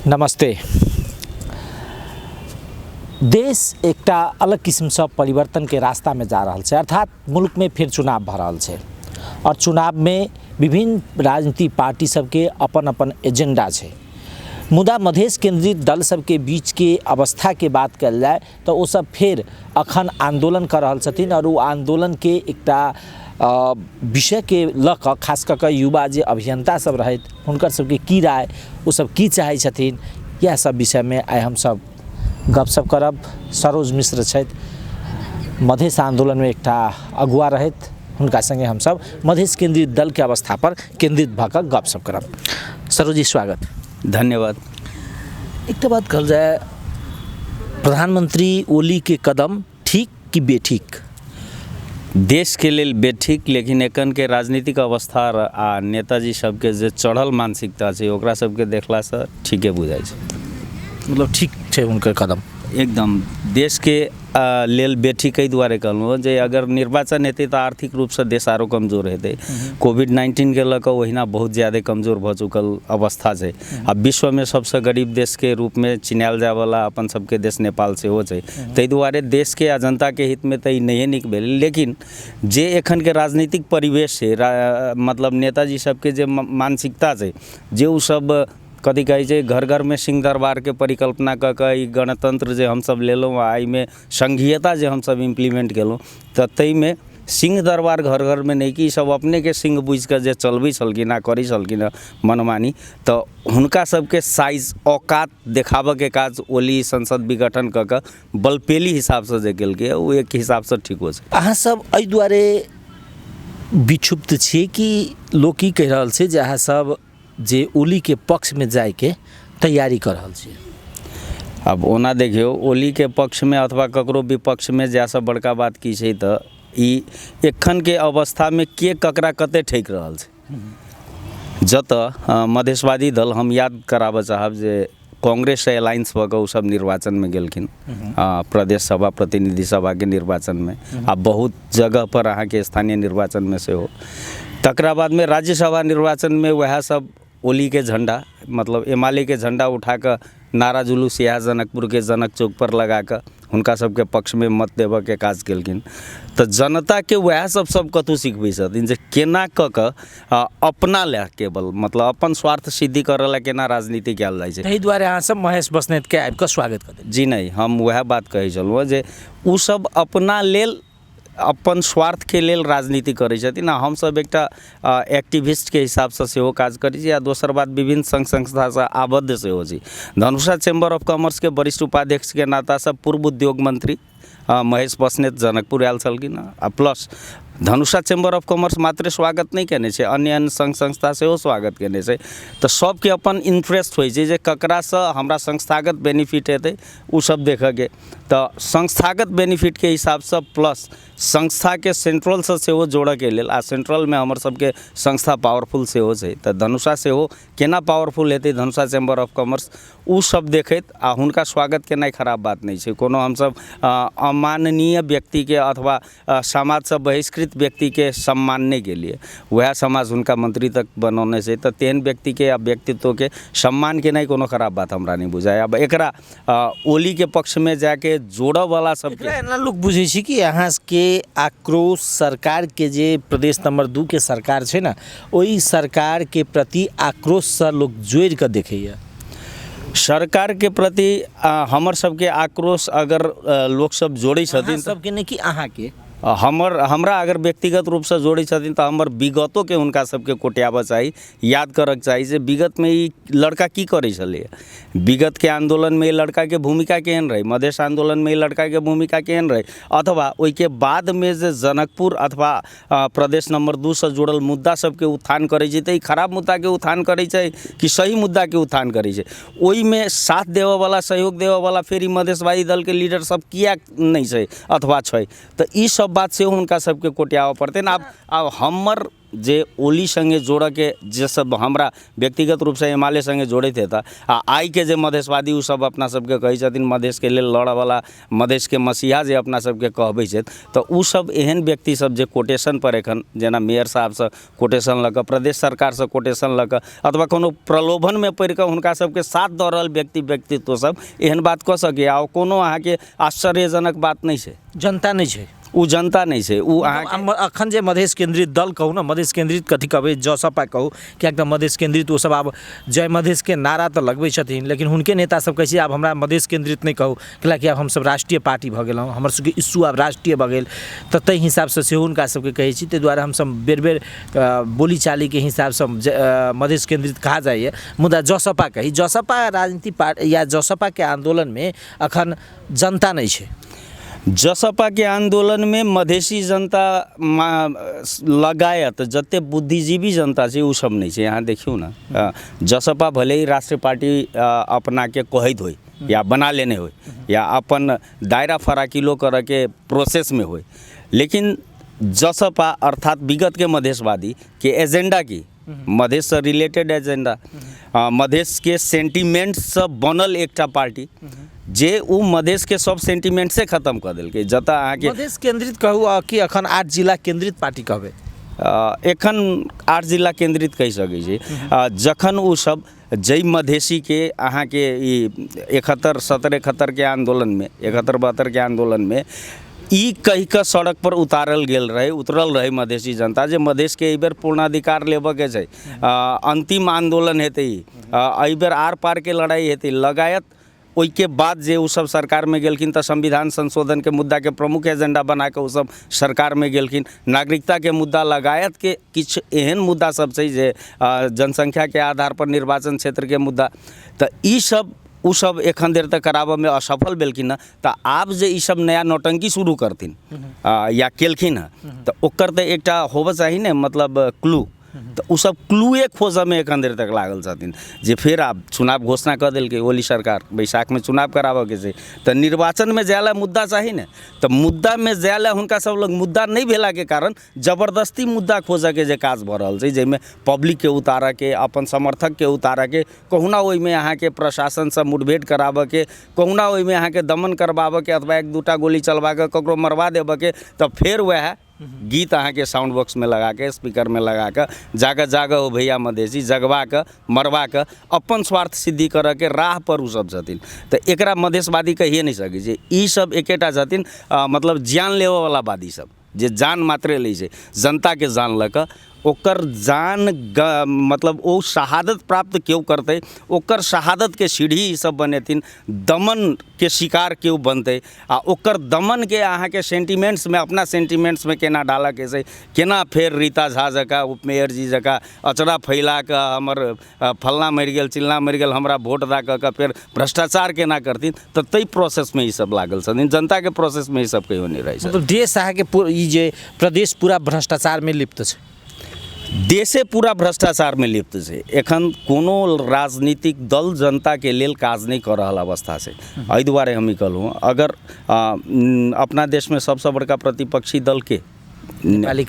नमस्ते। देश एकटा अलग किस्म से परिवर्तन के रास्ता में जा रहा है, अर्थात मुल्क में फिर चुनाव भ रहा है और चुनाव में विभिन्न राजनीतिक पार्टी सबके अपन अपन एजेंडा है। मुदा मधेश केंद्रित दल सबके बीच के अवस्था के बात कल जाए तो वो सब फिर अखन आंदोलन कर रहा छथिन और वो आंदोलन के एकटा विषय के लक खास कर युवा जे अभियंता सब रहे हुनकर सबके की राय, वो सब की चाहे छथिन, यह सब विषय में आइ हम सब गपशप करब। सरोज मिश्र छथि, मधेश आंदोलन में एकटा अगुआ रहत, हुनका संगे हम सब मधेश केंद्रित दल के अवस्था पर केंद्रित भऽ गपशप करब। सरोज जी स्वागत। धन्यवाद। एक बात कहल जाए, प्रधानमंत्री ओली के कदम ठीक कि बेठीक? देश के लेल बेठीक, लेकिन एखन के राजनीतिक अवस्था आ नेताजी सबके जे चढ़ल मानसिकता छै ओकरा सबके देखला से ठीके बुझाइ छै। मतलब ठीक छै उनकर कदम? एकदम देश के लेल बेठीक एहि दुआरे कहलहुँ जे अगर निर्वाचन हेतै तऽ आर्थिक रूपसँ देश आरो कमजोर हेतै। कोविड-19 के लऽ कऽ ओहिना बहुत ज्यादा कमजोर भऽ चुकल अवस्था छै। आ विश्वमे सबसँ गरीब देश के रूप में चिनायल जायवला अपन सबके देश नेपाल सेहो छै। ताहि दुआरे देश के आ जनता के हित में तऽ ई नहिए नीक भेल, लेकिन जे एखन के राजनीतिक परिवेश छै, मतलब नेताजी सबके जे मानसिकता छै, जे उ सब कथी कहै छै घर घर में सिंह दरबार के परिकल्पना कऽ कऽ ई गणतंत्र जे हमसब लेलहुँ आ एहिमे संघीयता जे हमसब इम्प्लीमेंट केलहुँ तऽ ताहिमे सिंह दरबार घर घर में नहीं कि सब अपने के सिंह बुझि कऽ जे चलबै छलखिन आ करै छलखिन मनमानी, तऽ हुनका सबके साइज औकात देखाबऽ के काज ओली संसद विघटन कऽ कऽ बलपेली हिसाब से जे केलकै ओ एक हिसाब से ठीक हो छै। अहाँ सब एहि दुआरे विक्षुब्ध छियै कि लोक ई कहि रहल छै जे अहाँ सब जे ओली के पक्ष में जाए के तैयारी कर रहल छियै? अब ओना देखियो, ओली के पक्ष में अथवा ककरो विपक्ष में जायसँ बड़का बात की छै तऽ ई एखन के अवस्था में के ककरा कते ठेक रहल छै। जतऽ मधेशवादी दल हम याद कराबऽ चाहब जे कांग्रेस से अलायंस भऽ कऽ ओ सब निर्वाचन में गेलखिन, प्रदेश सभा प्रतिनिधि सभा के निर्वाचन में, आ बहुत जगह पर अहाँ के स्थानीय निर्वाचन में सेहो। तकरा बाद में राज्यसभा निर्वाचन में वह सब ओली के झंडा, मतलब एमाले के झंडा उठा कर नारा जुलूस यहाँ जनकपुर के जनक चौक पर लगा कर हुनका सबके पक्ष में मत देबऽ के काज केलखिन। तो जनता के वह सब कतौ सिखबै छथिन जे केना कऽ कऽ अपना लए केवल मतलब अपन स्वार्थ सिद्धि करऽ लए केना राजनीति कयल जाइ छै। एहि दुआरे अहाँ सब महेश बस्नेत के आबि कऽ स्वागत करते? जी नहीं, हम वह बात कहै छलहुँ जे उ सब अपना लेल अपन स्वार्थ के लेल राजनीति करै छथिन आ हमसब एकटा एक्टिविस्ट के हिसाब से सेहो काज करै छी। आ दोसर बात विभिन्न संघ संस्था से आबद्ध सेहो छी। धनुषा चैम्बर ऑफ कॉमर्स के वरिष्ठ उपाध्यक्ष के नाता से पूर्व उद्योग मंत्री महेश बस्नेत जनकपुर आयल छलखिन आ plus Dhanusha chamber of commerce मात्र स्वागत नहीं केने छै, अन्य संघ संस्था सेहो स्वागत केने छै। तो सबके अपन इंटरेस्ट होइ छै जे ककरासँ हमरा संस्थागत बेनिफिट हेतै उ सब देखऽ के। तो संस्थागत बेनिफिट के हिसाब से प्लस संस्था के सेंट्रल से सेहो जोड़ऽ के लेल, आ सेंट्रल में हमर सबके संस्था पावरफुल सेहो छै, तो धनुषा सेहो केना पावरफुल हेतै धनुषा चैम्बर ऑफ कॉमर्स उ सब देखैत आ हुनका स्वागत केनाइ खराब बात नहीं छै। कोनो हमसब अमाननीय व्यक्ति के अथवा समाज से बहिष्कृत व्यक्ति के सम्मान नहीं के लिए वह समाज हुनका मंत्री तक बनौने से, तो तेहन व्यक्ति के या व्यक्तित्व के सम्मान के नहीं कोनो खराब बात हमरा नहीं बुझाय। अब एकरा ओली के पक्ष में जाके जोड़ऽ वाला सब एना लोग बुझै छै कि अहाँ के आक्रोश सरकार के जे प्रदेश नंबर 2 के सरकार छै ना, ओई सरकार के प्रति आक्रोश से लोग जोड़ के देखैया। सरकार के प्रति हमर सबके आक्रोश अगर लोग सब जोड़ै छथिन सबके नहीं कि अहाँ के हमरा अगर व्यक्तिगत रूप से जोड़ै छथिन तऽ हमर विगतो के हुनका सबके कोट्याबऽ चाही, याद करऽ चाही जे विगत में ई लड़का की करै छलै, विगत के आंदोलन में ई लड़का के भूमिका केहन रही, मधेश आंदोलन में ई लड़का के भूमिका केहन रही, अथवा ओइ के बाद में जे जनकपुर अथवा प्रदेश नंबर 2 से जुड़ल मुद्दा सबके उत्थान करै छै, तऽ ई खराब मुद्दा के उत्थान करै छै कि सही मुद्दा के उत्थान करै छै। ओइ में साथ देवऽ वाला, सहयोग देवऽ वाला फेर ई मधेशवादी दल के लीडर सब किया नहीं छै अथवा छै, तऽ ई सब बात से उनका सबके कोट्यावऽ पड़ते ना। अब हमर जे ओली संगे जोड़ के जे सब हमरा व्यक्तिगत रूप से हिमालय संगे जोड़े थे था आई के जे मधेशवादी उ सब अपना सबके कहै छथिन मधेश के लेल लड़ऽ वाला मधेश के मसीहा जे अपना सबके कहबै छथि तऽ उ सब एहन व्यक्ति सब जे कोटेशन पर एखन जेना मेयर साहब से कोटेशन लऽ कऽ प्रदेश सरकार से कोटेशन लऽ कऽ अथवा कोनो प्रलोभन में पड़ि कऽ हुनका सबके साथ दऽ रहल व्यक्तित्व सब एहन बात कऽ सकै आ कोनो अहाँके आश्चर्यजनक बात नहीं छै। जनता नहीं छै, उ जनता नहीं छै, उ अहाँ अखन जे मधेश केंद्रित दल कहू ना, मधेश केंद्रित कथी कहबै, जसपा कहू कि एकदम मधेश केंद्रित वो सब आब जय मधेश के नारा तो लगबै छथिन, लेकिन हुनके नेता सब कहै छै आब हमरा मधेश केंद्रित नहीं कहू, कैलाकि आब हमसब राष्ट्रीय पार्टी भऽ गेलहुँ, हमर सबके इश्यू आब राष्ट्रीय भऽ गेल, तऽ ताहि हिसाबसँ सेहो हुनका सबके कहै छी, ताहि दुआरे हमसब बेर बेर बोली चाली के हिसाबसँ मधेश केंद्रित कहा जाइए। मुदा जसपा कही, जसपा राजनीति पार्टी या जसपा के आंदोलन में अखन जनता नहीं छै। जसपा के आंदोलन में मधेसी जनता लगायत जते बुद्धिजीवी जनता छै उ सब नहीं छै। यहाँ देखियो ना, जसपा भले ही राष्ट्रीय पार्टी अपना के कहैत होय या बना लेने होय या अपन दायरा फराकिलो करे के प्रोसेस में होय, लेकिन जसपा अर्थात विगत के मधेशवादी के एजेंडा की मधेश से रिलेटेड एजेंडा, मधेश के सेंटिमेंट से बनल एकटा पार्टी जे उ मधेश के सब सेंटिमेंट से खत्म कर देलकै। जतऽ अहाँके मधेश केंद्रित कहू कि अखन 8 जिला केंद्रित पार्टी कहबै, एखन 8 जिला केंद्रित कहि सकै छी। जखन उ सब जय मधेसी के अहाँके ई 71-71 के आंदोलन में 71-72 के आंदोलन में ई कहि कऽ सड़क पर उतरल रहे मधेसी जनता जे मधेश के एहि बेर पूर्णाधिकार लेबऽ के छै, अंतिम आंदोलन हेतै, एहि बेर आर पार के लड़ाई हेतै लगायत। ओई के बाद जे उ सब सरकार में गेलखिन तऽ संविधान संशोधन के मुद्दा के प्रमुख एजेंडा बना के उ सब सरकार में गेलखिन, नागरिकता के मुद्दा लगायत के किछु एहन मुद्दा सब छै जे जनसंख्या के आधार पर निर्वाचन क्षेत्र के मुद्दा, तऽ ई सब उ सब एखन देर तक कराबऽ में असफल भेलखिन हँ। तऽ आब जे ई सब नया नौटंकी शुरू करथिन या केलखिन हँ तऽ ओकर तऽ एकटा होबऽ चाही ने, मतलब क्लू, तऽ उ सब क्लूए खोजऽ में एखन देर तक लागल छथिन। जे फेर आब चुनाव घोषणा कऽ देलकै ओली सरकार, बैसाख में चुनाव कराबऽ के छै, तऽ निर्वाचन में जाय ला मुद्दा चाही ने, तऽ मुद्दा में जाय ला हुनका सब लग मुद्दा नहीं भेला के कारण जबरदस्ती मुद्दा खोजऽ के जे काज भऽ रहल छै, जाहिमे पब्लिक के उतारऽ के, अपन समर्थक के उतारऽ के, कहुना ओहिमे अहाँके प्रशासन से मुठभेड़ कराबऽ के, कहुना ओहिमे अहाँके दमन करबाबऽ के अथवा 1-2टा गोली चलबा के ककरो मरवा देबऽ के, तऽ फेर वएह गीत अहाँ के साउंड बॉक्स में लगा के, स्पीकर में लगा के, जागऽ हो भैया मधेसी, जगवा के मरवा के अपन स्वार्थ सिद्धि करऽ के राह पर उ सब छथिन। तऽ एकरा मधेशवादी कहिए नहीं सकै छै। ई सब एकेटा छथिन मतलब जान लेबऽ वाला वादी सब, जे जान मात्रे लै छै, जनता के जान लऽ कऽ ओकर जान मतलब ओ शहादत प्राप्त क्यों करते, ओकर शहादत के सीढ़ी सब बनेथिन, दमन के शिकार क्यों बनते, आ ओकर दमन के अहाँ के सेंटिमेंट्स में, अपना सेंटिमेंट्स में केना डालऽ के छै, केना फेर रीता झा जकाँ उपमेयर जी जकाँ अचरा फैला कऽ हमर फलना मरि गेल चिल्ला मरि गेल हमरा वोट दऽ कऽ फेर भ्रष्टाचार केना करथिन, तऽ ताहि प्रोसेस में ई सब लागल छथिन। जनता के प्रोसेस में ई सब कहियो नहीं रहै छै। मतलब देश अहाँके ई जे प्रदेश पूरा भ्रष्टाचार में लिप्त छै, देशे पूरा भ्रष्टाचार में लिप्त छै। एखन कोनो राजनीतिक दल जनता के लेल काज नहीं कर रहल अवस्था छै। एहि दुआरे हम ई कहलहुँ, अगर अपना देश में सबसे बड़का प्रतिपक्षी दल के नेपाली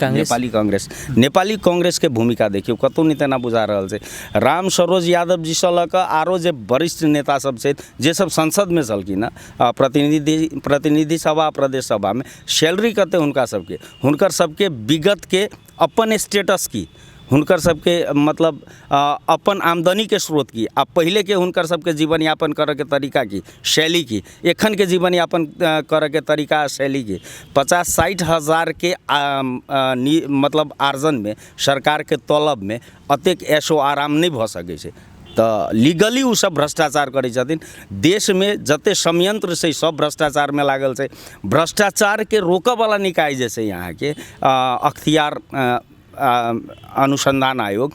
कांग्रेस के भूमिका देखियो, कतौ नहीं तेना बुझा रहल छै। राम सरोज यादव जी से लऽ कऽ आरो जे वरिष्ठ नेता सब छै, जे सब संसद में छलखिन हँ, प्रतिनिधि सभा प्रदेश सभा में, सैलरी कते हुनकर सबके विगत के अपन स्टेटस की, हुनकर सबके मतलब अपन आमदनी के स्रोत की, आ पहले के हुनकर सबके जीवन यापन करे के तरीका की, शैली की, एखन के जीवन यापन करे के तरीका शैली की, 50-60 हज़ार के मतलब आर्जन में, सरकार के तलब में अतेक ऐशो आराम नहीं भऽ सकै छै। तऽ लीगली उ सब भ्रष्टाचार करै छथिन। देश में जते संयंत्र छै सब भ्रष्टाचार में लागल छै। भ्रष्टाचार के रोकऽ वाला निकाय जे छै यहाँ के अख्तियार अनुसंधान आयोग,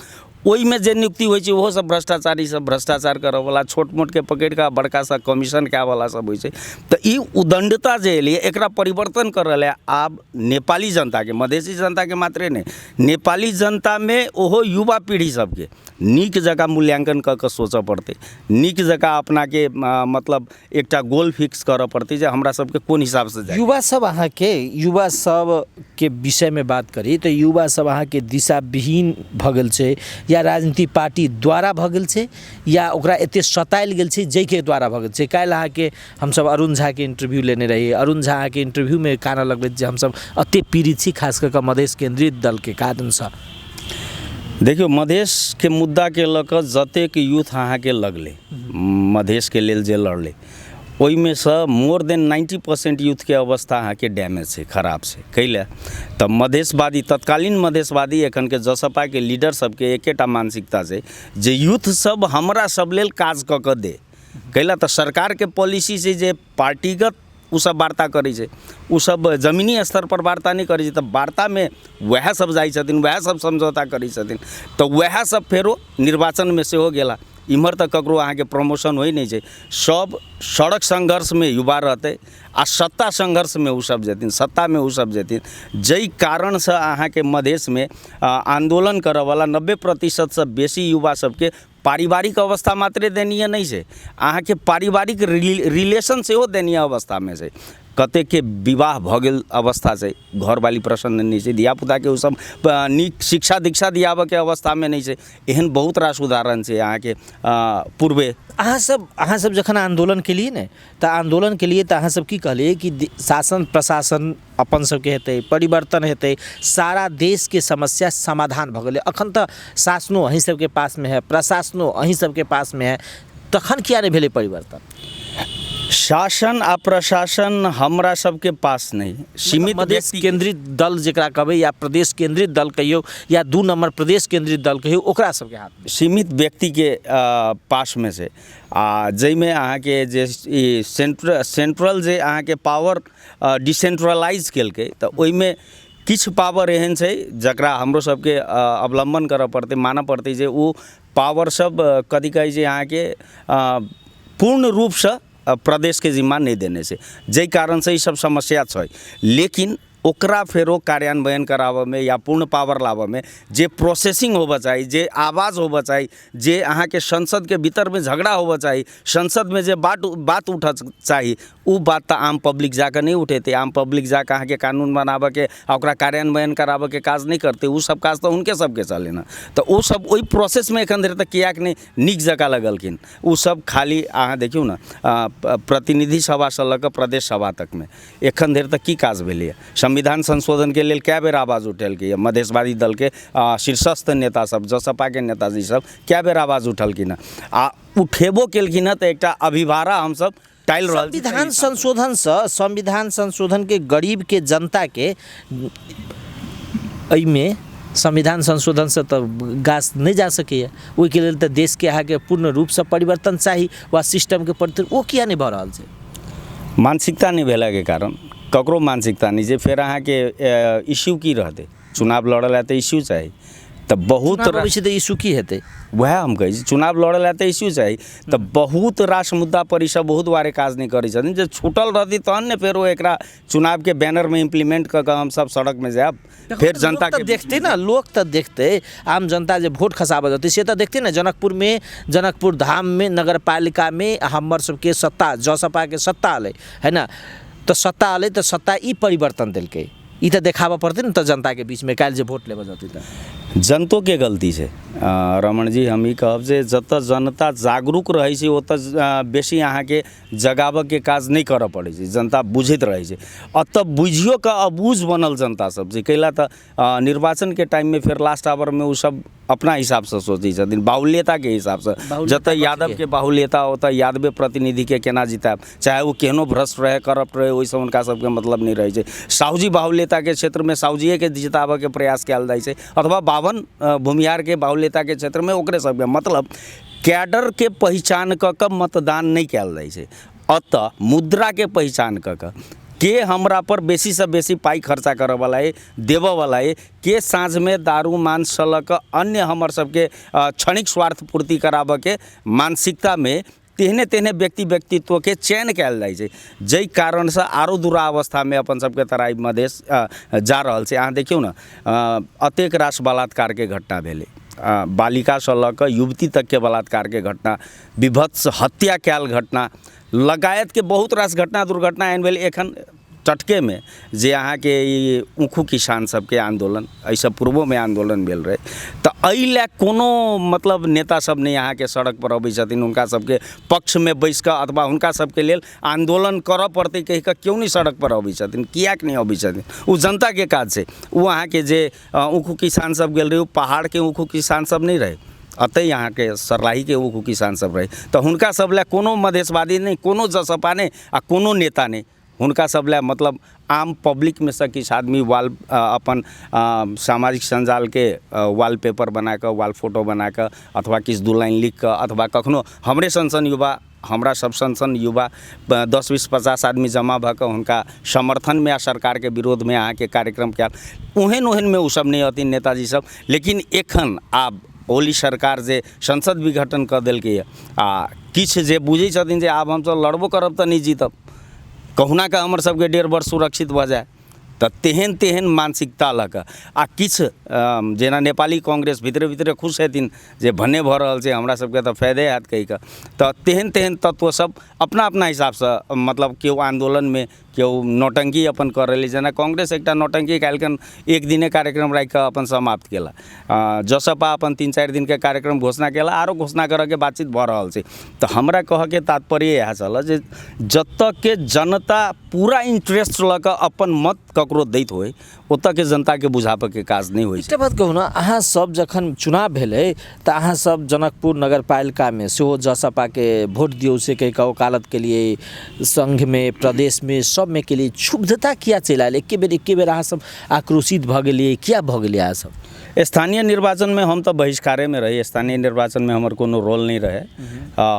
ओहि में जे नियुक्ति होइ छै ओहो सब भ्रष्टाचारी सब भ्रष्टाचार करऽ वाला छोट मोट के पकड़ के बड़का सा कमीशन के वाला सब होइ छै। तऽ ई उदंडता जे एलिए एकरा परिवर्तन करऽ लेल आब नेपाली जनता के, मधेसी जनता के मात्रे नहीं, नेपाली जनता में ओहो युवा पीढ़ी सबके नीक जकाँ मूल्यांकन कऽ कऽ सोचऽ पड़तै, नीक जकाँ अपना के मतलब एकटा गोल फिक्स करऽ पड़तै जे हमरा सबके कोन हिसाब से जाय। युवा सब अहाँ के विषय में बात करी तो युवा सब अहाँ के दिशा विहीन भ गेल छै, या राजनीतिक पार्टी द्वारा भ गेल छै, या ओकरा एते सतायल गेल छै जै के द्वारा भ गेल छै। काल्हि अहाँ के हम सब अरुण झा के इंटरव्यू लेने रही, अरुण झा के इंटरव्यू में कहना लगबैत जे हम सब अते पीड़ित छी खास कऽ मधेश केंद्रित दल के कारण से। देखियो मधेश के मुद्दा के लऽ कऽ जतेक यूथ अहाँ के लगले मधेश के लेल जे लड़ले ओहि में से मोर देन 90% यूथ के अवस्था अहाँ के डैमेज है, खराब है। कैले तऽ मधेशवादी तत्कालीन मधेशवादी एखन के जसपा के लीडर सबके एकेटा मानसिकता छै जे यूथ सब हमरा सब लेल काज कऽ कऽ दे। कैले तऽ सरकार के पॉलिसी से जे पार्टीगत उ सब वार्ता करै छै, उ सब जमीनी स्तर पर वार्ता नहीं करै छै, तऽ वार्ता में वएह सब जाइ छथिन, वएह सब समझौता करै छथिन, तऽ वएह सब फेरो निर्वाचन में सेहो गेला। इम्हर तक ककरो अहाँ के प्रमोशन होइ नहीं छै, सब सड़क संघर्ष में युवा रहते आ सत्ता संघर्ष में उ सब जेथिन, सत्ता में उ सब जेथिन, जै कारण से अहाँ के मधेश में आंदोलन करऽ वाला 90% से बेसी युवा सबके पारिवारिक अवस्था मात्रे दयनीय नहीं है, अहाँ के पारिवारिक रिलेशन सेहो दयनीय अवस्था में है। कते के विवाह भ गेल अवस्था से घरवाली प्रसन्न नहीं है, धियापुता के सब नीक शिक्षा दीक्षा दियाबऽ के अवस्था में नहीं है। एहन बहुत रास उदाहरण है अहाँ के पूर्वे। अहाँ सब जखन आंदोलन के लिए ने तऽ आंदोलन के लिए तऽ अहाँ सब की कहलिए कि शासन प्रशासन अपन सबके हेतै, परिवर्तन हेतै, सारा देश के समस्या समाधान भ गेलै। अखन तऽ शासनो अहीं सबके पास में है, प्रशासनो अहीं सबके पास में है, तखन किया नहीं भेलै परिवर्तन? शासन आ प्रशासन हमरा सबके पास नहीं, सीमित मधेश केंद्रित दल जेकरा कहबै या प्रदेश केंद्रित दल कहियो या 2 नंबर प्रदेश केंद्रित दल कहियो, ओकरा सबके हाथ में सीमित व्यक्ति के पास में से आ जैमे अहाँ के जे सेंट्रल जे अहाँ के पावर डिसेंट्रलाइज केलकै, तऽ ओहि में किछु पावर एहन छै जकरा हमरो सबके अवलंबन करऽ पड़तै, मानऽ पड़तै जे ओ पावर सब कथी कहै छै अहाँ के पूर्ण रूप से प्रदेश के जिम्मा नहीं देने से, जै कारण से ई सब समस्या छै। लेकिन ओकरा फेरो कार्यान्वयन कराबऽ में या पूर्ण पावर लाबऽ में जे प्रोसेसिंग होबऽ चाही, जे आवाज़ होबऽ चाही, जे अहाँ के संसद के भीतर में झगड़ा होबऽ चाही, संसद में जे बात उठऽ चाही, उ बात तऽ आम पब्लिक जाकर नहीं उठेते। आम पब्लिक जाकर अहाँ के कानून बनाबऽ के ओकरा कार्यान्वयन कराबऽ के काज नहीं करते, उ सब काज तऽ उनके सबके चले ना। तऽ ओ सब ओहि प्रोसेस में एखन धरि तक कियाक नहीं नीक जकाँ लगलखिन। उ सब खाली अहाँ देखियौ ना प्रतिनिधि सभा से लऽ कऽ प्रदेश सभा तक में एखन धरि तक की काज भेलैए। संविधान संशोधन के लेल कए बेर आवाज़ उठेलकै, मधेशवादी दल के शीर्षस्थ नेता सब, जसपा के नेताजी सब कए बेर आवाज़ उठलखिन आ उठेबो केलखिन हँ। तऽ एकटा अभिभारा हम सब टाइल रहल। संविधान संशोधन के गरीब के जनता के में संविधान संशोधन से तो गाछ नहीं जा सकैए, ओहि के लेल तऽ देश के अहाँ के पूर्ण रूप से परिवर्तन चाही, वा सिस्टम के परिवर्तन ओ किया नहीं भऽ रहल छै? मानसिकता नहीं भेला के कारण ककरो मानसिकता नहीं छै। फिर अहाँ के इश्यू की रहते, चुनाव लड़ल है तो इश्यू चाहिए, तो बहुत इश्यू की हेतै वह हम कहै छी। चुनाव लड़ल है तो इश्यू चाहिए, तो बहुत रास मुद्दा पर सब बहुत बारे काज नहीं करै छथिन। जे छूटल रहती तहन ने फेर एकरा चुनाव के बैनर में इम्प्लीमेंट कऽ कऽ हम सब सड़क में जायब। फिर जनता के देखते ना, लोग तो देखते, आम जनता जो वोट खसाबऽ जाते से तो देखते ना। जनकपुर धाम में नगर पालिका में हमर सबके सत्ता जसपा के सत्ता अलै है ना, तो सत्ता अलै तो सत्ता ई परिवर्तन देलकै, ई तो देखाबऽ पड़तै ना। तो जनता के बीच में काल्हि जे वोट लेबऽ जाते तो जनतो के गलती छै रमण जी। हम ई कहब जे जतऽ जनता जागरूक रहै छै ओतऽ बेसी अहाँ के जगाबऽ के काज नहीं करऽ पड़ै छै, जनता बुझैत रहै छै। अतऽ बुझियो के अबूझ बनल जनता सब जे कैला तऽ निर्वाचन के टाइम में फिर लास्ट आवर में उ सब अपना हिसाब से सोचै छथिन, बाहुल्यता के हिसाब से। जतऽ यादव के बाहुल्यता ओतऽ यादवे प्रतिनिधि के केना जिताब, चाहे वो केहनो भ्रष्ट रहे, करप्ट रहे, ओहिसँ हुनका सबके मतलब नहीं रहै छै। साहूजी बाहुल्यता के क्षेत्र में साहूजिए के जिताबऽ के प्रयास कयल जाइ छै, अथवा बावन भूमिहार के बाहुल्यता के क्षेत्र में ओकरे सबके मतलब कैडर के पहचान कऽ कऽ मतदान नहीं कयल जाइ छै। अतः मुद्रा के पहचान कऽ कऽ के हमरा पर बेसी से बेसी पाई खर्चा करे वाला है, देवे वाला है, के साँझ में दारू मांस सलक अन्य हमर सबके क्षणिक स्वार्थ पूर्ति कराबे के मानसिकता में तेहने तेहने व्यक्तित्व के चयन कयल जाइ छै, जै कारण से आरो दुरावस्था में अपन सबके तराई मधेश जा रहल छै। अहाँ देखियौ ने अतेक रास बलात्कार के घटना भेलै, बालिका से लऽ कऽ युवती तक के बलात्कार के घटना, विभत्स हत्या कयल घटना लगायत के बहुत रास घटना दुर्घटना एहन भेल। एखन टटके में जे अहाँ के ई ऊखू किसान सबके आंदोलन, ऐसे पूर्वो में आंदोलन भेल रहे, तो एहि लए कोनो मतलब नेता सब ने यहाँ के सड़क पर अबै छथिन, हुनका सबके पक्ष में बैस कऽ अथवा हुनका सबके लेल आंदोलन करऽ पड़तै कहि कऽ क्यों नहीं सड़क पर अबै छथिन, कियाक नहीं अबै छथिन? ओ जनता के काज छै। वो अहाँ के जे ऊखू किसान सब गेल रहे, पहाड़ के ऊखू किसान सब नहीं रहे, अतः यहाँ के सरलाही के ऊखू किसान सब रहे, तो हुनका सब लए कोनो मधेशवादी नहीं, कोनो जसपा नहीं आ कोनो नेता नहीं, हुनका सब लए मतलब आम पब्लिक में से किछु आदमी अपन सामाजिक संजाल के वॉलपेपर बना कऽ, वॉल फोटो बना कऽ अथवा किछु दू लाइन लिख कऽ अथवा कखनो हमरे सन युवा, हमरा सब सन युवा 10, 20, 50 आदमी जमा भऽ कऽ हुनका समर्थन में आ सरकार के विरोध में अहाँ के कार्यक्रम कयल, ओहन में उ सब नहीं हथिन नेताजी सब। लेकिन एखन आब ओली सरकार जे संसद विघटन कऽ देलकै आ किछु जे बुझै छथिन जे आब हमसब लड़बो करब तऽ नहीं जीतब, कहुना का हमर सबके 1.5 वर्ष सुरक्षित भऽ जाए, तऽ तेहन तेहन मानसिकता लऽ कऽ आ किछु जेना नेपाली कांग्रेस भीतरे भीतरे खुश हेथिन जे भन्ने भऽ रहल छै, हमरा सबके तऽ फायदे हैत कहि कऽ, तऽ तेहन तेहन तत्व सब अपना अपना हिसाब से मतलब केओ आंदोलन में केओ नौटंकी अपन कर रहलै, जेना कांग्रेस एकटा नौटंकी काल्हिखन एक दिने कार्यक्रम राखि कऽ अपन समाप्त केला, जसपा अपन 3-4 दिन के कार्यक्रम घोषणा केला, आरो घोषणा करऽ के बातचीत भऽ रहल छै। तऽ हमरा कहऽ के तात्पर्य इएह छल जे जतऽ के जनता पूरा इंटरेस्ट लऽ कऽ अपन मत ककरो दैत होय, ओतऽ के जनता के बुझाबऽ के काज नहीं होइ छै। एकटा बात कहू ना, अहाँ सब जखन चुनाव भेलै तऽ अहाँ सब जनकपुर नगरपालिका में सेहो जसपा के वोट दियौ से कहि कऽ वकालत के लिए, संघ में प्रदेश में सब में के लिए क्षुब्धता किया चलि आयल? एके बेर अहाँ सब आक्रोशित भऽ गेलियै, किया भऽ गेलियै अहाँ सब? स्थानीय निर्वाचन में हम तो बहिष्कारे में रही, स्थानीय निर्वाचन में हमर कोनो रोल नहीं रहे।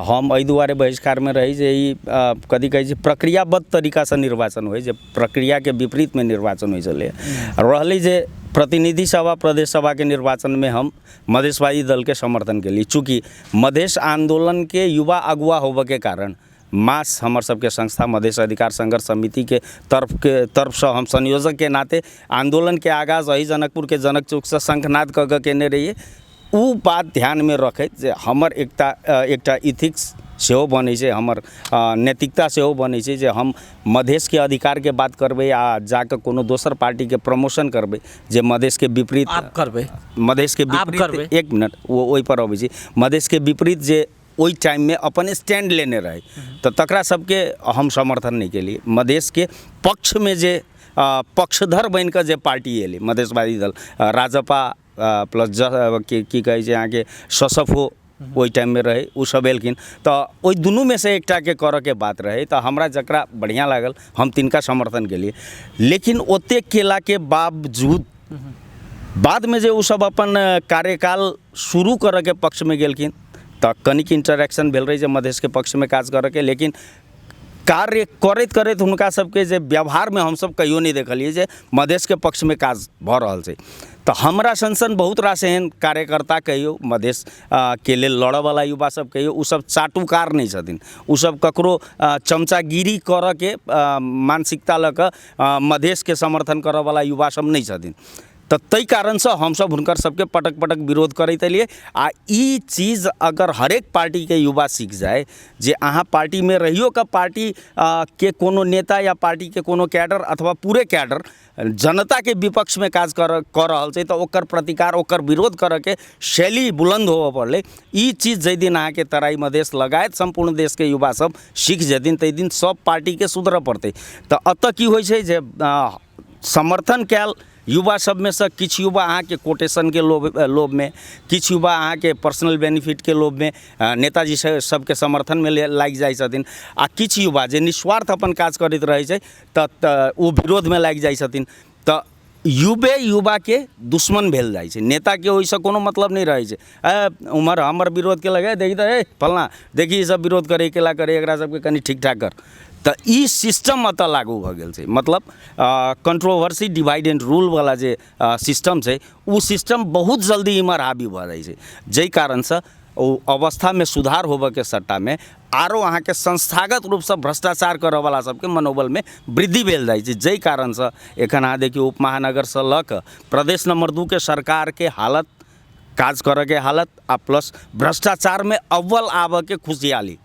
हम एहि दुआरे बहिष्कार में रही जे ई कथी कहै छै प्रक्रियाबद्ध तरीका से निर्वाचन होइ, जे प्रक्रिया के विपरीत में निर्वाचन होइ छलै। रहलै जे प्रतिनिधि सभा प्रदेश सभा के निर्वाचन में हम मधेशवादी दल के समर्थन केली, चूँकि मधेश आंदोलन के युवा अगुआ होबे के कारण मास हमर सबके संस्था मधेश अधिकार संघर्ष समिति के तरफ से हम संयोजक के नाते आंदोलन के आगाज अही जनकपुर के जनक चौक से शंखनाद कऽ कऽ केने रहिए। उ बात ध्यान में रखैत जे हमर एकटा इथिक्स सेहो बनै छै, हमर नैतिकता सेहो बनै छै जे हम मधेश के अधिकार के बात करबै आ जाके कोनो दोसर पार्टी के प्रमोशन करबै जे मधेश के विपरीत आप करबै, मधेश के विपरीत, एक मिनट ओहि पर अबै छी, मधेश के विपरीत जे ओहि टाइम में अपन स्टैंड लेने रहे, तो तकरा सबके हम समर्थन नहीं केलिए। मधेश के पक्ष में जे पक्षधर बन कऽ जे पार्टी एलै मधेशवादी दल, राजपा प्लस की कहै छै अहाँके ससफो ओहि टाइम में रहे, उ सब एलखिन, तो ओहि दुनू में से एकटा के करऽ के बात रहे, तो हमरा जकरा बढ़िया लागल हम तिनका समर्थन केलिए। लेकिन ओते केला के बावजूद बाद में जे उ सब अपन कार्यकाल शुरू करऽ के पक्ष में गेलखिन, तऽ कनिक इंटरेक्शन भेल रही जे मधेश के पक्ष में काज करऽ के, लेकिन कार्य करैत करैत हुनका सबके जे व्यवहार में हमसब कहियो नहीं देखलिए जे मधेश के पक्ष में काज भऽ रहल छै। तो हमरा सन बहुत रास एहन कार्यकर्ता कहियो मधेश के लेल लड़ऽ वाला युवा सब कहियो, उ सब चाटुकार नहीं छथिन, उ सब ककरो चमचागिरी करऽ के मानसिकता लऽ कऽ मधेश के समर्थन करऽ वाला युवा सब नहीं छथिन। तो तै कारण से हम सब हुनकर सबके पटक पटक विरोध करैत एलिए। आ ई चीज अगर हरेक पार्टी के युवा सीख जाए जे अहाँ पार्टी में रहियो का पार्टी के कोनो नेता या पार्टी के कोनो कैडर अथवा पूरे कैडर जनता के विपक्ष में काज कर रहल छै, तो ओकर प्रतिकार ओकर विरोध करऽ के शैली बुलंद होबऽ पड़लै। ई चीज जै दिन अहाँ के तराई मधेश लगायत संपूर्ण देश के युवा सब सीख जेथिन, तै दिन सब पार्टी के सुधरऽ पड़तै। तो अतऽ की होइ छै जे समर्थन कयल युवा सब में से किछु युवा अहाँ के कोटेशन के लोभ में, किछु युवा अहाँ के पर्सनल बेनिफिट के लोभ में नेताजी सबके समर्थन में लागि जाइ छथिन, आ किछु युवा जे निस्वार्थ अपन काज करैत रहै छै तऽ ओ विरोध में लागि जाइ छथिन। तऽ युवे युवा के दुश्मन भेल जाइ छै, नेता के ओहिसँ कोनो मतलब नहीं रहै छै। उमर हमर विरोध केलक, देखी तऽ ए फलना देखी ई सब विरोध करे केला करे, एकरा सबके कनि ठीक ठाक कर। तऽ ई सिस्टम एतऽ लागू भऽ गेल छै, मतलब कंट्रोवर्सी डिवाइड एंड रूल वाला जे सिस्टम छै, ओ सिस्टम बहुत जल्दी इमहर हावी भऽ जाइ छै, जाहि कारणसँ ओ अवस्थामे सुधार होबऽके सट्टामे आरो अहाँके संस्थागत रूपसँ भ्रष्टाचार करऽवला सबके मनोबलमे वृद्धि भेल जाइ छै, जाहि कारणसँ एखन अहाँ देखियौ उप महानगरसँ लऽ कऽ प्रदेश नंबर 2 के सरकारके हालत, काज करऽके हालत आ प्लस भ्रष्टाचारमे अव्वल आबऽके खुशहाली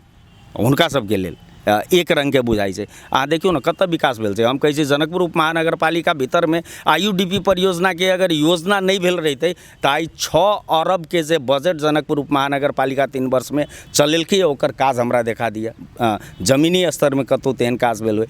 हुनका सबके लेल एक रंगके बुझाइ छै। अहाँ देखियौ ने कतऽ विकास भेल छै। हम कहै छी जनकपुर उप महानगरपालिका भीतरमे IUDP परियोजनाके अगर योजना नहीं भेल रहितै तऽ आइ 6 अरब के जे बजट जनकपुर उप महानगरपालिका 3 वर्षमे चलेलकै, ओकर काज हमरा देखा दिअ जमीनी स्तरमे कतहु तेहन काज भेल होइ।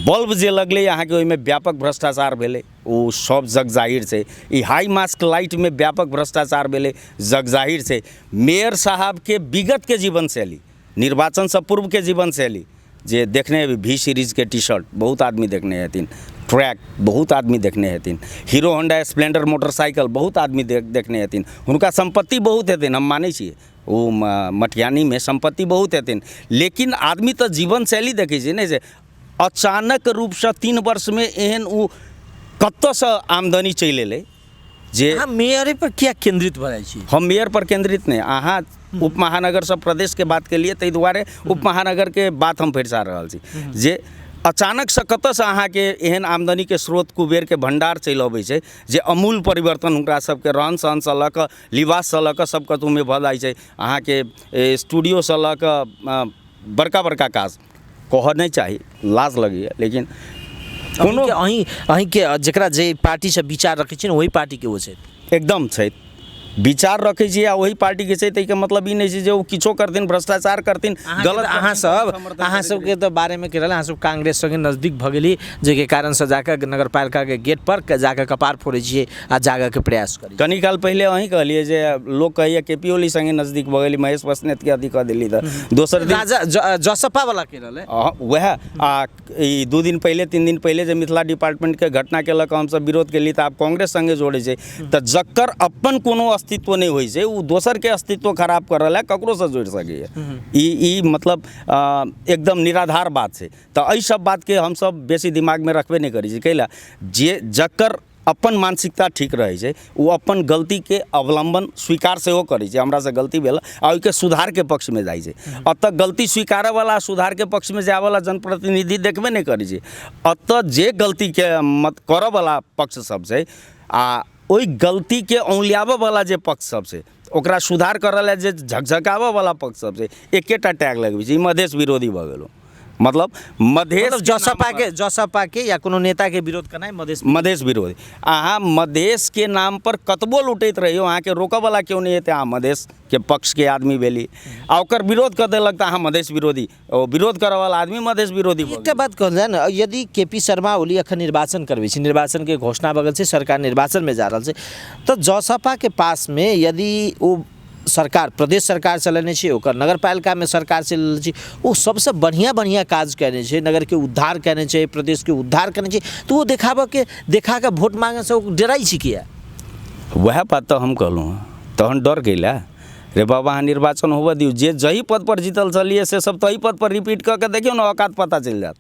बल्ब जे लगलै अहाँके ओहिमे व्यापक भ्रष्टाचार भेलै, ओ सब जगजाहिर छै। ई हाई मास्क लाइटमे व्यापक भ्रष्टाचार भेलै, जगजाहिर छै। मेयर साहबके विगतके जीवनशैली, निर्वाचनसँ पूर्वके जीवनशैली जे देखने हेबै, V सीरीज के टी शर्ट बहुत आदमी देखने हेथिन, ट्रैक बहुत आदमी देखने हेथिन, हीरो होंडा स्प्लेंडर मोटरसाइकिल बहुत आदमी देखने हेथिन। हुनका संपत्ति बहुत हेथिन, हम मानै छियै, ओ मटियानीमे संपत्ति बहुत हेथिन, लेकिन आदमी तऽ जीवनशैली देखै छै ने, जे अचानक रूपसँ 3 वर्षमे एहन ओ कतऽसँ आमदनी चलि एलै जे अहाँ मेयर पर किया केंद्रित भऽ जाइ छी? हम मेयर पर केंद्रित नहीं, अहाँ उप महानगर से प्रदेश के बात के लिए, ताहि दुआरे उप महानगर के बात हम फेर रहल छी, जे अचानक से कतऽसँ अहाँके एहन आमदनी के स्रोत, कुबेर के भंडार चलि अबै छै, जे अमूल परिवर्तन हुनका सबके रहन सहनसँ लऽ कऽ, लिबाससँ लऽ कऽ सब कतहुमे भऽ जाइ छै। अहाँके स्टूडियोसँ लऽ कऽ बड़का बड़का काज कहऽ नहीं चाही, लाज लगैए, लेकिन कोनो अहीं के जकरा जे पार्टी से विचार रखै छी ने, वही पार्टी के ओ छै, एकदम छै। विचार रखै छी आ वही पार्टी के छै, ताहिके मतलब ई नहीं छै जे ओ किछो करथिन, भ्रष्टाचार करथिन, गलत। अहाँ सबके तऽ बारेमे कहि रहल, अहाँ सब कांग्रेस संगे नजदीक भऽ गेली, जाहिके कारणसँ जाकऽ नगरपालिका के गेट पर जाकऽ कपार फोड़ै छियै आ जागऽ के प्रयास करी। कनी काल पहिले अहीं कहलिए जे लोग कहैए KP ओली संगे नजदीक भऽ गेली, महेश बसनेत के अथी कऽ देली, तऽ दोसर दिन जसपा वाला के रहलै वएह आ ई 2 दिन पहिले 3 दिन पहिले जे मिथिला डिपार्टमेंट के घटना के लऽ कऽ हमसब विरोध केली, तऽ आब कांग्रेस संगे जोड़ै छै। तऽ जकर अपन कोनो अस्तित्व नहीं होइ छै, ओ दोसर के अस्तित्व खराब कर रहल है, ककरो से जोड़ सकैए। ई मतलब एकदम निराधार बात छै। तऽ एहि सब बात के हम सब बेसी दिमाग में रखबे नहीं करै छी, कैला जे जकर अपन मानसिकता ठीक रहै छै, ओ अपन गलती के अवलंबन स्वीकार सेहो करै छै, हमरा से गलती भेल आ ओहिके सुधार के पक्ष में जाइ छै। अतः गलती स्वीकारय वाला, सुधार के पक्ष में जाय वाला जनप्रतिनिधि देखबे नहीं करै छै। अतः जे गलती के मत करऽ वाला पक्ष सब छै आ ओहि गलती के औंलियाबऽ वाला जे पक्ष सब छै, ओकरा सुधार करऽ लेल जे झकझकाबऽ वाला पक्ष सब छै, एकेटा टैग लगबै छै, मधेश विरोधी भऽ गेलो। मतलब मधेश जसपा के या कोनो नेता के विरोध करनाइ मधेश विरोधी। अहाँ मधेश के नाम पर कतबो लुटैत रहियो, अहाँ के रोकऽ वाला क्यों नहीं हेतै? अहाँ मधेश के पक्ष के आदमी भेली आ ओकर विरोध कर देलक तऽ अहाँ मधेश विरोधी, ओ विरोध करऽ वाला आदमी मधेश विरोधी। एकटा बात कहल जाए ने, यदि KP शर्मा ओली अखन निर्वाचन करबै छै, निर्वाचन के घोषणा भऽ गेल छै, सरकार निर्वाचन में जा रहल छै, तऽ जसपा के पास में यदि ओ सरकार, प्रदेश सरकार चलेने छै, ओकर नगरपालिका में सरकार चलेने छै, वो सबसे बढ़िया काज केने छै, नगर के उद्धार केने छै, प्रदेश के उद्धार केने छै, तो वो देखा के वोट मांगे से डराई छै किया? वह बात तो हम कहलूँ, तहन डर गेला रे बाबा, अहाँ निर्वाचन होबऽ दियौ, जे जही पद पर जीतल चलिए से सब तही पद पर रिपीट कऽ के देखियौ ने, औकात पता चलि जायत।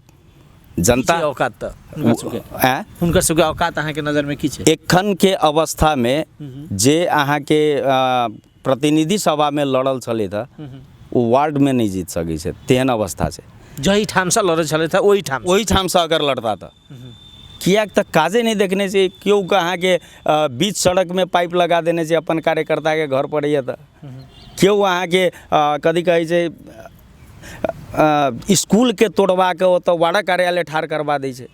जनता औकात तऽ हुनकर सबके औकात अहाँ के नजर में की छै? एखन के अवस्था में जे अहाँ के प्रतिनिधि सभा में लड़ल छलै था, वो वार्ड में नहीं जीत सकै छै, तेहन अवस्था छै। जही ठामसँ लड़ल छलै था, ओही ठामसँ अगर लड़ता था, कियाक तऽ काजे नहीं देखने छै। क्यों अहाँ के बीच सड़क में पाइप लगा देने छै, अपन कार्यकर्ता के घर पर है, क्यों अहाँ के कथी कहै छै, स्कूल के तोड़वा के ओतऽ वार्ड कार्यालय ठाड़ करवा दै छै।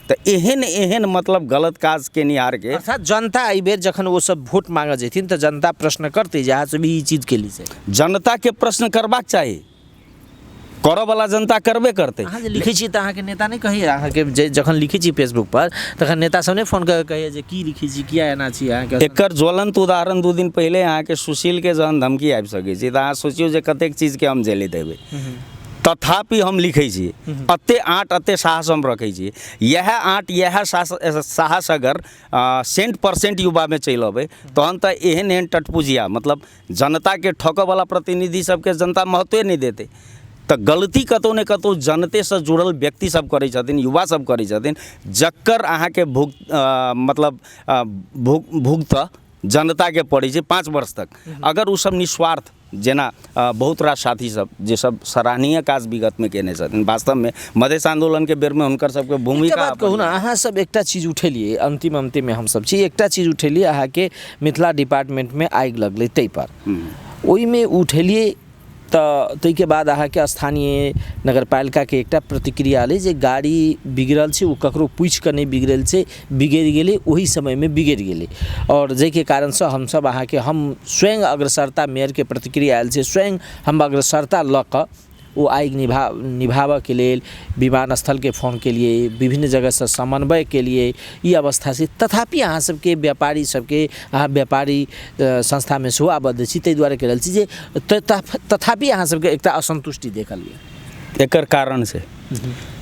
तो एहन मतलब गलत काज के निहार के, अर्थात जनता एहि बेर जखन वो सब वोट मांगे जेथिन तऽ जनता प्रश्न करते जे अहाँ सब ई चीज के लिए जनता के प्रश्न करबाक चाही, करऽ वाला जनता करबे करते। अहाँ जे लिखै छी तऽ अहाँ के नेता नहीं कहिए, अहाँ के जखन लिखै छी फेसबुक पर तखन नेता सब ने फोन कर कहिए जे की लिखै छी, किया एना छी अहाँ के? एकर ज्वलंत उदाहरण 2 दिन पहले अहाँ के सुशील के जहन धमकी आबि सकै छै, तऽ अहाँ सोचियो जे कतेक चीज के हम झेलैत हेबै। तथापि हम लिखै छी अते आँट अते साहस हम रखै छी। यह आँट यह साहस अगर 100% युवा में चलि अबै तहन तऽ एहन एहन टटपुजिया मतलब जनता के ठकऽ वाला प्रतिनिधि सबके जनता महत्वे नहीं देते। तो गलती कतौ ने कतौ जनते से जुड़ल व्यक्ति सब करै छथिन, युवा सब करै छथिन, जकर अहाँके भुगत जनता के पड़ै छै 5 वर्ष तक। अगर उ सब निस्वार्थ जेना बहुत रास साथी सब जे सब सराहनीय काज विगत में केने छथिन, वास्तव में मधेश आंदोलन के बेर में हुनकर सबके भूमिका कहू ना, अहाँ सब एकटा चीज उठेलिए अंतिम में हम सब छी, एकटा चीज उठेलिए अहाँ के मिथिला डिपार्टमेंट में आगि लगलै तै पर ओहि में उठेलिए तऽ ताहिके बाद अहाँके स्थानीय नगरपालिका के एकटा प्रतिक्रिया अलै जे गाड़ी बिगड़ल छै, ओ ककरो पूछि कऽ नहि बिगड़ल छै, बिगड़ि गेलै ओहि समय में बिगड़ि गेलै। और जाहिके कारणसँ हमसब अहाँके हम स्वयं अग्रसरता मेयर के प्रतिक्रिया आयल छै, स्वयं हम अग्रसरता लऽ कऽ वो आगि निभाबऽ के लेल विमानस्थल के फोन के लिए, विभिन्न जगह से समन्वय के लिए ई अवस्था से। तथापि अहाँ सबके व्यापारी सबके अहाँ व्यापारी संस्था में सेहो आबद्ध छी, ताहि दुआरे कहि रहल छी जे तथापि अहाँ सबके एकटा असंतुष्टि देखल गेल। एकर कारण से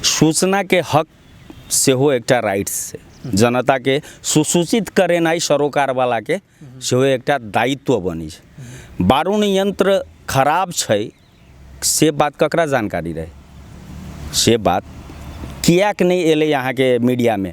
सूचना के हक सेहो एकटा राइट्स छै, जनता के सुसूचित करेनाइ सरोकार वाला के सेहो एकटा दायित्व बनी छै। बारूद यंत्र खराब छै से बात ककरा जानकारी रहे, से बात कियाक नहीं एले यहाँ के मीडिया में।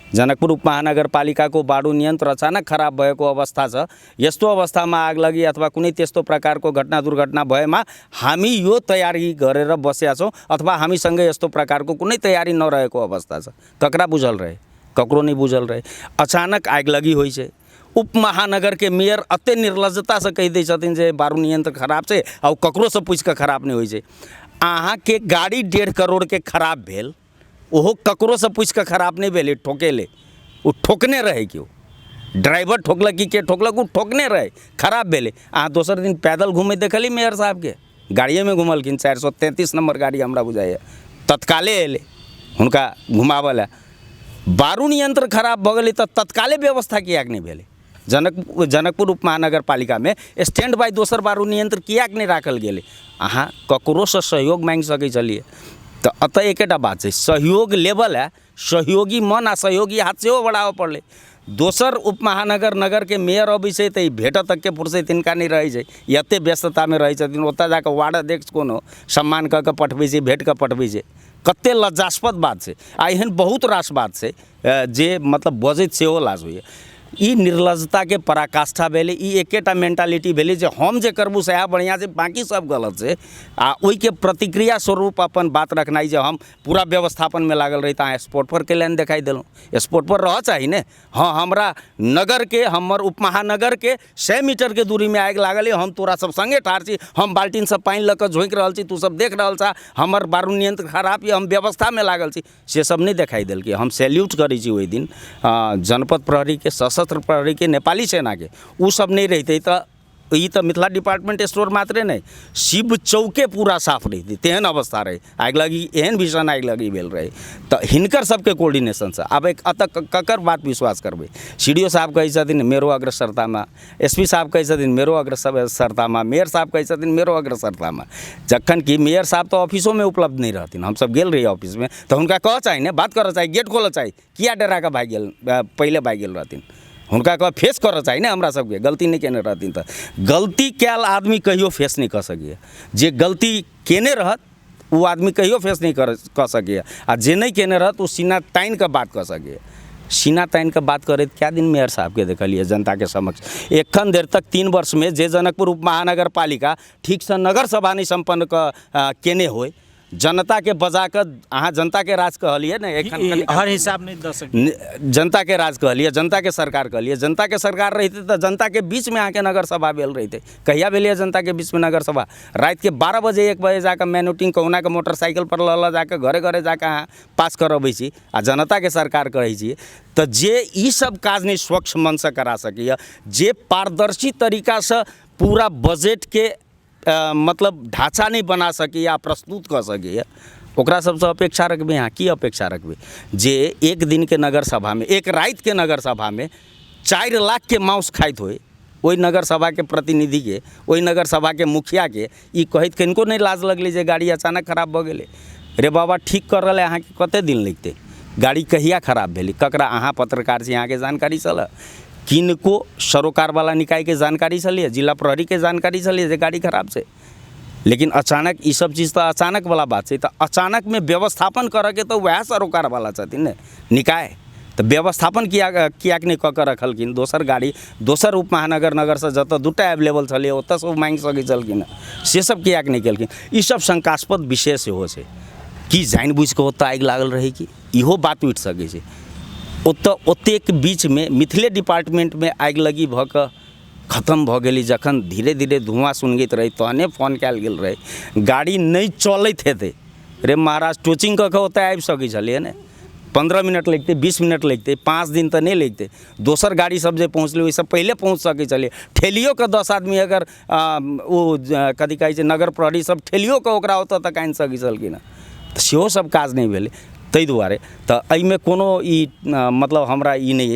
जनकपुर उपमहानगर पालिका को बारूद यंत्र अचानक खराब भएको अवस्था छ, यस्तो अवस्थामा आग लगी अथवा कुनै त्यस्तो प्रकारको घटना दुर्घटना भएमा हामी यो तयारी गरेर बसेका छौँ अथवा हामीसँगै यस्तो प्रकारको कुनै तयारी नरहेको अवस्था छ। ककरा बुझल रहे, ककरो नहीं बुझल रहे, अचानक आग लगी होइ छै। उपमहानगर के मेयर अते निर्लजता से कहि दै छथिन जे बारूद यंत्र खराब छै आ ककरो से पूछि कऽ खराब नहीं होइ छै। अहाँ के गाड़ी 1.5 करोड़ के खराब भेल, ओहो ककरो से पूछि कऽ खराब नहीं भेलै, ठोकेले ओ ठोकने रहे क्यों, ड्राइवर ठोकलक कि के ठोकलक, ओ ठोकने रहे खराब भेलै। अहाँ दोसर दिन पैदल घूमे देखली मेयर साहब के, गाड़िए में घुमलखिन, 433 नंबर गाड़ी हमरा बुझाइए, तत्काले एले हुनका घुमावऽ लए। बारूद यंत्र खराब भऽ गेलै तऽ तत्काले व्यवस्था कियाक नहीं भेलै। जनकपुर उपमहानगर पालिका में स्टैंड बाय दोसर बारूद यंत्र कियाक नहीं राखल गेलै। अहाँ ककरो से सहयोग मांगि सकै छलिए। तो अतः एकेटा बात छै, सहयोग लेवल है, सहयोगी मन आ सहयोगी हाथ सेहो बढ़ाबऽ पड़लै। दोसर उपमहानगर नगर के मेयर अबै छै तऽ भेट तक के फुर्सत हिनका नहीं रहै छै, एते व्यस्तता में रहै छथिन, ओतऽ जाकऽ वार्ड अध्यक्ष कोनो सम्मान कऽ कऽ पठबै छै, भेट कऽ पठबै छै। कते लज्जास्पद बात छै। आ एहन बहुत रास बात छै जे मतलब बजैत सेहो लाज होइए। ई निर्लजता के पराकाष्ठा भेलै, ई एकेटा मेंटालिटी भेलै जे हम जे करबू सएह बढ़िया छै, बाकी सब गलत छै। आ ओहि के प्रतिक्रिया स्वरूप अपन बात रखनाइ जे हम पूरा व्यवस्थापन में लागल रही, अहाँ स्पॉट पर के लाइन देखाई देलहुँ, स्पॉट पर रह चाही ने। हाँ, हमरा नगर के, हमर उपमहानगर के 100 मीटर के दूरी में आगि लागल है, हम तोरा सब संगे ठाढ़ छी, हम बाल्टीन से पानी लऽ कऽ झोंकि रहल छी, तू सब देख रहल छा, हमर बारूद यंत्र खराब है, हम व्यवस्था में लागल छी, से सब नहीं देखाई देल कि हम सैल्यूट करै छी ओहि दिन जनपद प्रहरी के, सशस्त्र प्रहरी के, नेपाली सेना के। उ सब नहीं रहते तो ई तो मिथिला डिपार्टमेंट स्टोर मात्रे नहीं, शिव चौके पूरा साफ रही, तेहन अवस्था रहे, आगि लगी एहन भीषण आगि लगी भेल रहे। तो हिनकर सबके कोऑर्डिनेशन से आब एक अतः ककर बात विश्वास करबै। सीडीओ साहब कहै छथिन मेरो अग्रसरता में, एसपी साहब कहै छथिन मेरो अग्रसरता में, मेयर साहब कहै छथिन मेरो अग्रसरता में, जखन कि मेयर साहब तो ऑफिसों में उपलब्ध नहीं रहथिन। हम सब गेल रही ऑफिस में तो हुनका कह चाही ने, बात करऽ चाही, गेट खोलऽ चाही, किया डरा के भागि गेल, पहले भागि गेल रहथिन, हुनका कह फेस करऽ चाही ने। हमरा सबके गलती नहीं केने रहथिन तऽ गलती कैल आदमी कहियो फेस नहीं कऽ सकैए, जे गलती केने रहत वो आदमी कहियो फेस नहीं कऽ सकैए, आ जे नहीं केने रहत वो सीना तानि कऽ बात कऽ सकैए। सीना तानि कऽ बात करैत क्या दिन मेयर साहब के देखलिए जनता के समक्ष। एखन देर तक 3 वर्ष में जे जनकपुर उपमहानगर पालिका ठीक से नगर सभा नहीं संपन्न केने होय, जनता के बजा कर अहाँ जनता के राज कहलिए ने, हर हिसाब नहीं दऽ सकै, जनता के राज कहलिए, जनता के सरकार कहलिए। जनता के सरकार रहते तो जनता के बीच में आके नगर सभा भेल रहते। कहिया भेलिए जनता के बीच में नगर सभा? रात के 12 बजे 1 बजे जाकर मैनुटिंग कहुना के मोटरसाइकिल पर लऽ जाकर घरे घरे जाकर अहाँ पास करबै छी आ जनता के सरकार कहै छी। तो जे ई सब काज नहीं स्वच्छ मन से करा सकैए, जे पारदर्शी तरीका से पूरा बजट के मतलब ढांचा नहीं बना सकैए, प्रस्तुत कर सकैए, ओकरा सबसे अपेक्षा रखबै। यहाँ की अपेक्षा रखबै जे एक दिन के नगर सभा में, एक रात के नगर सभा में 4 लाख के मांस खाइत होय, ओहि नगर सभा के प्रतिनिधि के, ओहि नगर सभा के मुखिया के ई कहैत किनको नहीं लाज लगलै जे गाड़ी अचानक खराब भऽ गेलै। रे बाबा ठीक कर रहले अहाँके कते दिन लगतै, गाड़ी कहिया खराब भेलै, ककरा अहाँ पत्रकार छी, अहाँके जानकारी छल, किनको सरोकार वाला निकाय के जानकारी छलिए, जिला प्रहरी के जानकारी छलिए जे गाड़ी खराब छै। लेकिन अचानक ई सब चीज़ तो अचानक वाला बात है। तो अचानक में व्यवस्थापन करके तो वह सरोकार वाला छथिन ने निकाय, तो व्यवस्थापन कियाक नहीं कऽ के रखलखिन। दोसर गाड़ी दोसर उप महानगर नगर से जतऽ दूटा अवेलेबल छलै ओतऽ से मांगि सकै छलखिन, से सब कियाक नहीं केलखिन। ई सब शंकास्पद विषय सेहो छै कि जानबूझ के ओतऽ आगि लागल रहै कि इहो बात उठि सकै छै। ओतऽ ओतेक बीच में मिथिले डिपार्टमेंट में आगि लगी भऽ कऽ खत्म भऽ गेली, जखन धीरे धीरे धुआं सुनगैत रही तहने फोन कयल गेल रहे, गाड़ी नहीं चलैत हेतै रे महाराज टोचिंग कऽ के ओतऽ आबि सकै छलियै ने। 15 मिनट लगते, 20 मिनट लगते, 5 दिन तो नहीं लगते। दोसर गाड़ी सब जे पहुँचले ओहिसँ पहले पहुँच सकै छलियै। ठेलियो के 10 आदमी अगर ओ कथी कहै छै नगर प्रहरी सब ठेलियो के ओकरा ओतऽ तक आनि सकै छलखिन, सेहो सब काज नहीं भेलै। ताहि दुआरे तऽ एहिमे कोनो ई मतलब हमरा ई नहीं है